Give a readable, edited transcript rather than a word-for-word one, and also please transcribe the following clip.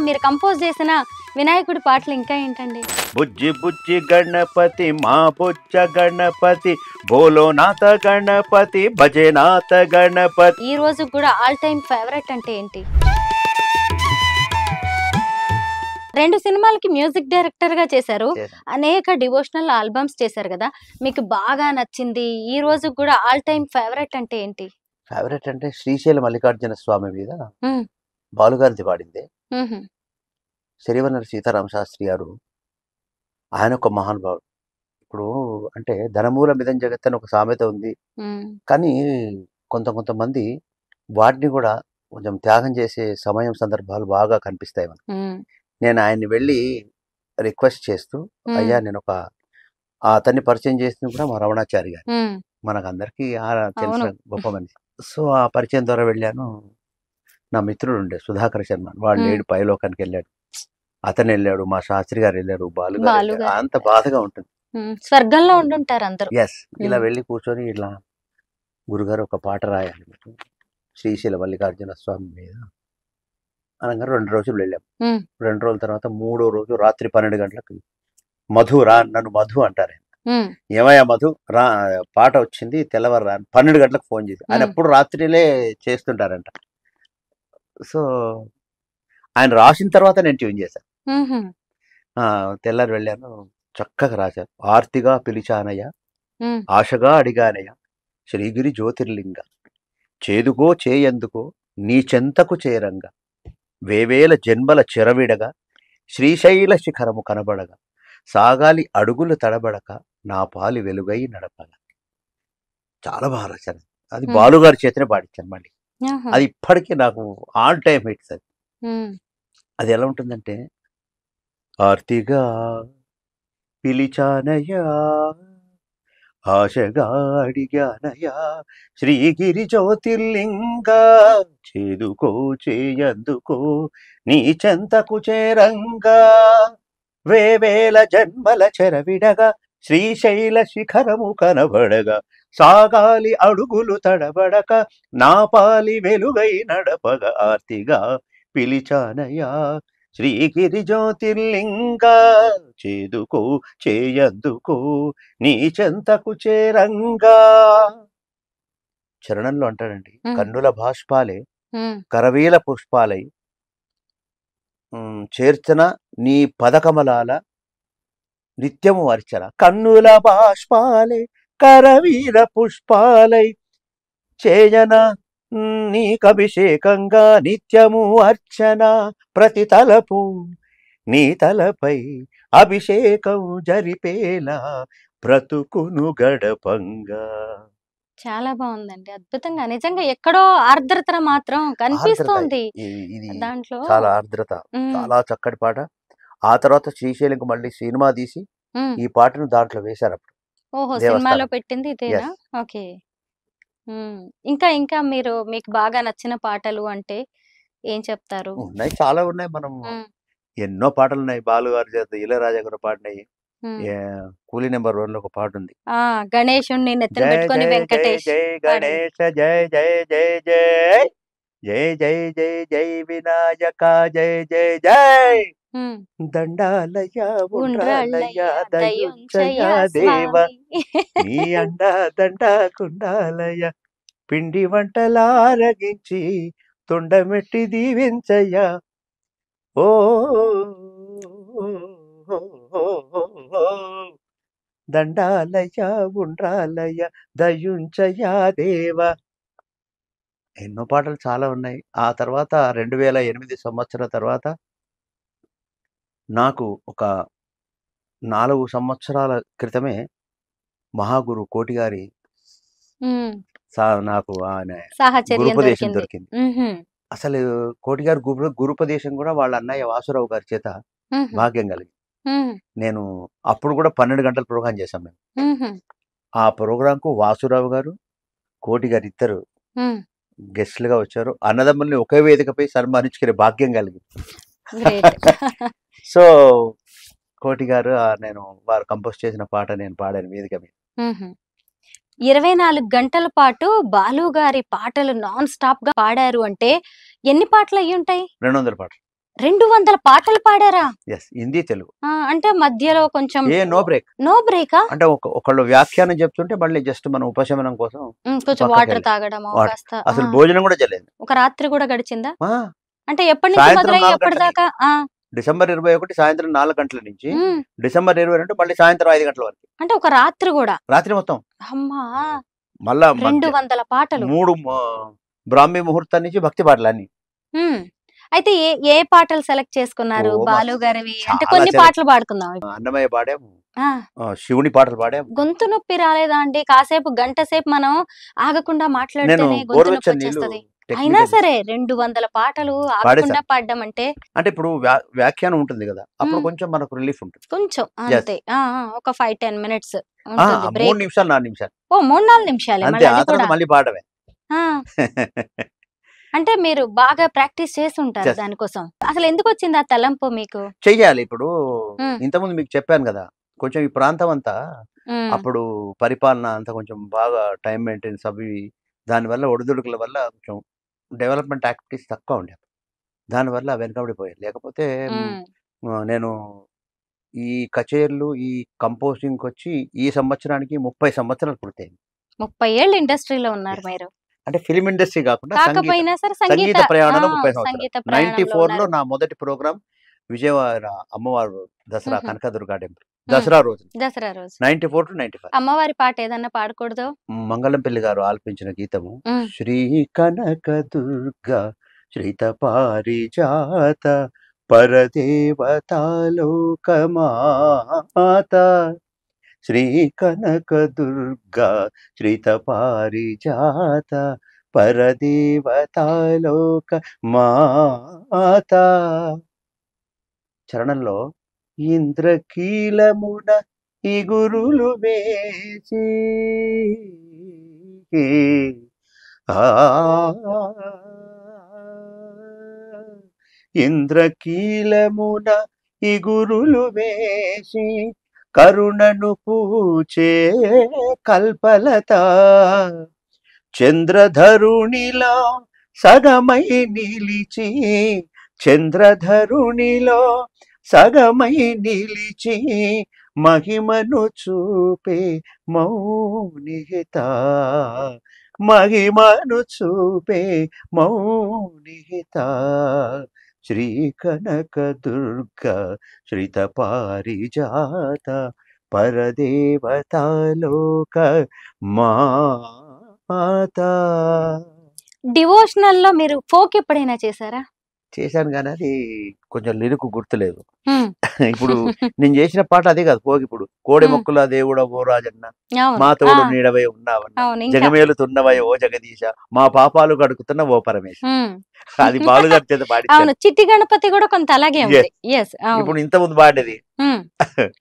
మీరు కంపోజ్ చేసిన వినాయకుడి పాటలు ఇంకా ఏంటండి? బుజ్జి బుజ్జి గణపతి మా బుజ్జ గణపతి బోలోనాథ గణపతి భజనాథ గణపతి. ఈ రోజు కూడా ఆల్ టైమ్ ఫేవరెట్ అంటే ఏంటి? 2 సినిమాలకి మ్యూజిక్ డైరెక్టర్ గా చేశారు, అనేక డివోషనల్ ఆల్బమ్స్ చేశారు కదా, మీకు బాగా నచ్చింది ఈ రోజు కూడా ఆల్ టైమ్ ఫేవరెట్ అంటే ఏంటి? ఫేవరెట్ అంటే శ్రీశైల మల్లికార్జున స్వామి మీద బాలుగారిది పాడిందే. సిరివెన్నెల సీతారామ శాస్త్రి గారు, ఆయన ఒక మహానుభావుడు. ఇప్పుడు అంటే ధనమూల మిదం జగత్ అని ఒక సామెత ఉంది, కానీ కొంతమంది వాటిని కూడా కొంచెం త్యాగం చేసే సమయం సందర్భాలు బాగా కనిపిస్తాయి మనకు. నేను ఆయన్ని వెళ్ళి రిక్వెస్ట్ చేస్తూ, అయ్యా నేను ఒక అతన్ని పరిచయం చేసింది కూడా మా రమణాచారి గారు, మనకు అందరికీ తెలిసిన గొప్ప మనిషి. సో ఆ పరిచయం ద్వారా వెళ్ళాను. నా మిత్రుడు ఉండే సుధాకర్ శర్మ, వాళ్ళు లేడు, పైలోకానికి వెళ్ళాడు, అతను వెళ్ళాడు, మా శాస్త్రి గారు వెళ్ళారు, బాలు గారు. అంత బాధగా ఉంటుంది, స్వర్గంలో ఉండుంటారు అందరూ. ఎస్, ఇలా వెళ్ళి కూర్చొని ఇలా గురుగారు ఒక పాట రాయాలి శ్రీశైల మల్లికార్జున స్వామి మీద అనగా 2 రోజులు వెళ్ళాం. 2 రోజుల తర్వాత 3వ రోజు రాత్రి 12 గంటలకు మధు రా, నన్ను మధు అంటారు, ఏమయ్యా మధు రా, పాట వచ్చింది తెల్లవారు రా, 12 గంటలకు ఫోన్ చేసి. ఆయన ఎప్పుడు రాత్రిలే చేస్తుంటారంట. సో ఆయన రాసిన తర్వాత నేను ట్యూన్ చేశాను. తెల్లారి వెళ్ళాను, చక్కగా రాశాను. ఆర్తిగా పిలిచానయ్య, ఆశగా అడిగానయ్య, శ్రీగిరి జ్యోతిర్లింగ, చేదుకో చేయందుకో నీ చెంతకు చేరంగా, వేవేల జన్మల చెరవిడగా శ్రీశైల శిఖరము కనబడగా, సాగాలి అడుగులు తడబడక నా పాలి వెలుగై నడపగా. చాలా బాగా రాశాను. అది బాలుగారి చేతనే పాడించాను మళ్ళీ. అది ఇప్పటికీ నాకు ఆల్ టైమ్ హిట్స్. అది ఎలా ఉంటుందంటే, ఆర్తిగా పిలిచానయ్యా, ఆశగా అడిగానయ్యా, శ్రీగిరి జ్యోతిర్లింగ, చేదుకో చేయందుకో నీ చెంతకు చేరంగా, వేవేల జన్మల చెరవిడగా శ్రీశైల శిఖరము కనబడగా, సాగాలి అడుగులు తడబడక నా పాలి వెలుగై నడపగా, ఆర్తిగా పిలిచానయ్యా, శ్రీగిరి జ్యోతిర్లింగ, చేదుకో చేయందుకో నీ చెంతకు చేరంగా. చరణంలో అంటాడండి, కన్నుల బాష్పాలే కరవీల పుష్పాలై చేర్చన నీ పదకమలాల నిత్యము అర్చన, కన్నుల బాష్పాలే కరవీర పుష్పాలై చేయన నీకభిషేకంగా నిత్యము అర్చన, ప్రతి తలపు నీ తలపై అభిషేకం జరిపేలా బ్రతుకును గడపంగా. చాలా బాగుందండి, అద్భుతంగా. నిజంగా ఎక్కడో ఆర్ద్రత మాత్రం కనిపిస్తోంది దాంట్లో, చాలా ఆర్ద్రత, చాలా చక్కటి పాట. ఆ తర్వాత శ్రీశైలంకి మళ్ళీ సినిమా తీసి ఈ పాటను దాంట్లో వేశారు అప్పుడు. ఓహో, సినిమాలో పెట్టింది ఇదేనా? ఓకే. ఇంకా ఇంకా మీకు బాగా నచ్చిన పాటలు అంటే ఏం చెప్తారు? ఉన్నాయి, చాలా ఉన్నాయి. మనం ఎన్నో పాటలు ఉన్నాయి. బాలు గారి చేత ఇళయరాజా గారు పాడినాయి. కూలీ నెంబర్ 1 లో ఒక పాట ఉంది, గణేశుణ్ణి నెత్తిన పెట్టుకొని వెంకటేష్, జై గణేశ జై జై జై జై జై జై జై జై వినాయక జై జై జై, దండాలయ ఉండ్రాలయ దయుంచయ దేవ, నీ అండ దండ కుండాలయ, పిండి వంటలారగించి తొండమెట్టి దీవించయ్య, ఓ దండాలయ ఉండ్రాలయ దయుంచయ దేవ. ఎన్నో పాటలు చాలా ఉన్నాయి. ఆ తర్వాత 2008 సంవత్సరం తర్వాత నాకు ఒక 4 సంవత్సరాల క్రితమే మహాగురు కోటి గారి నాకు గురుపదేశం దొరికింది. అసలు కోటి గారి గురుపదేశం కూడా వాళ్ళ అన్నయ్య వాసురావు గారి చేత భాగ్యం కలిగింది. నేను అప్పుడు కూడా 12 గంటల ప్రోగ్రాం చేశాం మేము. ఆ ప్రోగ్రాం కు వాసురావు గారు, కోటి గారు ఇద్దరు గెస్ట్లుగా వచ్చారు. అన్నదమ్ముల్ని ఒకే వేదికపై సన్మానించుకునే భాగ్యం కలిగింది. సో కోటి గారు, నేను వారు కంపోజ్ చేసిన పాట నేను పాడాను వేదిక మీద. 24 గంటల పాటు బాలు గారి పాటలు నాన్ స్టాప్ గా పాడారు అంటే ఎన్ని పాటలు అయ్యి ఉంటాయి? 200 పాటలు. 200 పాటలు పాడారా? ఎస్, హిందీ తెలుగు అంటే మధ్యలో కొంచెం నో బ్రేక్. నో బ్రేకా? అంటే ఒకళ్ళు వ్యాఖ్యానం చెప్తుంటే మళ్ళీ జస్ట్ మనం ఉపశమనం కోసం కొంచెం పక్కకి వాటర్ వెళ్ళి. తాగడమో వాటర్. కాస్త అసలు భోజనం కూడా చేయలేదు. ఒక రాత్రి కూడా గడిచిందా? ఆ, అంటే ఎప్పటి నుంచి సాయంత్రం మొదలయ్యి 4 ఎప్పటి గంటలకి. దాకా? డిసెంబర్ 21 సాయంత్రం 4 గంటల నుంచి ఉమ్. డిసెంబర్ 22 మళ్ళీ సాయంత్రం 5 గంటల వరకు, అంటే ఒక రాత్రి కూడా? రాత్రి మొత్తం. అమ్మా, మళ్ళా 200 పాటలు. 3 బ్రాహ్మీ ముహూర్తం నుంచి భక్తి పాటలు అన్ని. ఉమ్. అయితే ఏ ఏ పాటలు సెలెక్ట్ చేసుకున్నారు? ఓ, బాలు గారివి అంటే చాలా కొన్ని select. పాటలు పాడుకుందాం. అన్నమయ్య పాడాము, ఆ, శివుని పాటలు పాడాము. గొంతు నొప్పి రాలేదా అండి? కాసేపు గంట సేపు మనం ఆగకుండా నేను మాట్లాడితేనే గొంతు నొప్పి గోరువెచ్చని నీళ్ళు వచ్చేస్తది. అయినా technical సరే 200 పాటలు ఆగకుండా పాడడం అంటే అంటే ఇప్పుడు వ్యాఖ్యానం ఉంటుంది కదా, అప్పుడు ఉమ్. కొంచెం మనకు రిలీఫ్ ఉంటుంది. కొంచెం Yes. అంతే. ఒక 5-10 మినిట్స్ ఆ, ఉంటుంది 3 బ్రేక్. నిమిషాలు 4 నిమిషాలు 3-4 నిమిషాలే అంతే. మళ్ళీ ఆ అది తర్వాత కూడా. మళ్ళీ పాడమే. ఆ, అంటే మీరు బాగా ప్రాక్టీస్ చేసి ఉంటారు Yes. దానికోసం. అసలు ఎందుకు వచ్చింది ఆ తలంపు మీకు? చెయ్యాలి. ఇప్పుడు ఉమ్, ఇంతకుముందు మీకు చెప్పాను కదా, కొంచెం ఈ ప్రాంతం అంతా ఉమ్, అప్పుడు పరిపాలన అంతా కొంచెం బాగా టైం మెయింటెనెన్స్ అవి, దానివల్ల ఒడిదుడుకుల వల్ల కొంచెం డెవలప్మెంట్ యాక్టివిటీస్ తక్కువ ఉండేవి. దానివల్ల వెనకబడిపోయాయి. లేకపోతే ఉమ్. నేను ఈ కచేరీలు, ఈ కంపోజింగ్కి వచ్చి ఈ సంవత్సరానికి 30 సంవత్సరాలు పూర్తయింది. 30 ఏళ్ళు ఇండస్ట్రీలో ఉన్నారు మీరు. అంటే ఫిలిం ఇండస్ట్రీ కాకుండా కాకపోయినా సరే సంగీత ప్రయాణంలో 30 సంవత్సరాలు. సంగీత ప్రయాణంలో 94లో ఉన్నారు. నా మొదటి ప్రోగ్రామ్ విజయవాడ అమ్మవారు దసరా, మ్హూ. కనకదుర్గా టెంపుల్ దసరా రోజు, దసరా రోజు 94 to 95. అమ్మవారి పాట ఏదన్నా పాడకూడదు? మంగళంపల్లి గారు ఆలపించిన గీతము, ఉమ్. శ్రీ కనకదుర్గా శ్రీత పారిజాత పరదేవతాలోకమాత, శ్రీ కనకదుర్గా శ్రీత పారిజాత పరదేవతాలోక మాత. చరణంలో ఇంద్రకీలమున ఇగురులు వేసి ఆ, ఇంద్రకీలమున ఇగురులు వేసి కరుణను పూచే కల్పలత, చంద్రధరునిలో సగమై నిలిచి, చంద్రధరునిలో సగమై నిలిచి మహిమను చూపే మౌనిహిత, మహిమను చూపే మౌనిహిత, శ్రీ కనకదుర్గా శ్రీత పారిజాత పరదేవతాలోక మాత. డివోషనల్ లో మీరు ఫోక్ ఎప్పుడైనా చేశారా? చేశాను కానీ అది కొంచెం లిరిక్ గుర్తులేదు. ఉమ్. ఇప్పుడు నేను చేసిన పాట అదే కాదు పోగి, ఇప్పుడు కోడి ఉమ్. మొక్కుల దేవుడ ఓ రాజన్న, అవును. మా తోడు ఆ, నీడవై ఉన్నావన్న, అవును. ఇంకా జగమేలుతున్నవై ఓ జగదీశ, మా పాపాలు కడుకుతున్న ఓ పరమేశ. ఉమ్. అది బాలుగారి చేత అవును, పాడించాను. చిట్టి గణపతి కూడా కొంత అలాగే Yes. ఉంది. ఎస్, అవును. ఇప్పుడు ఇంత ముందు పాడేది ఉమ్.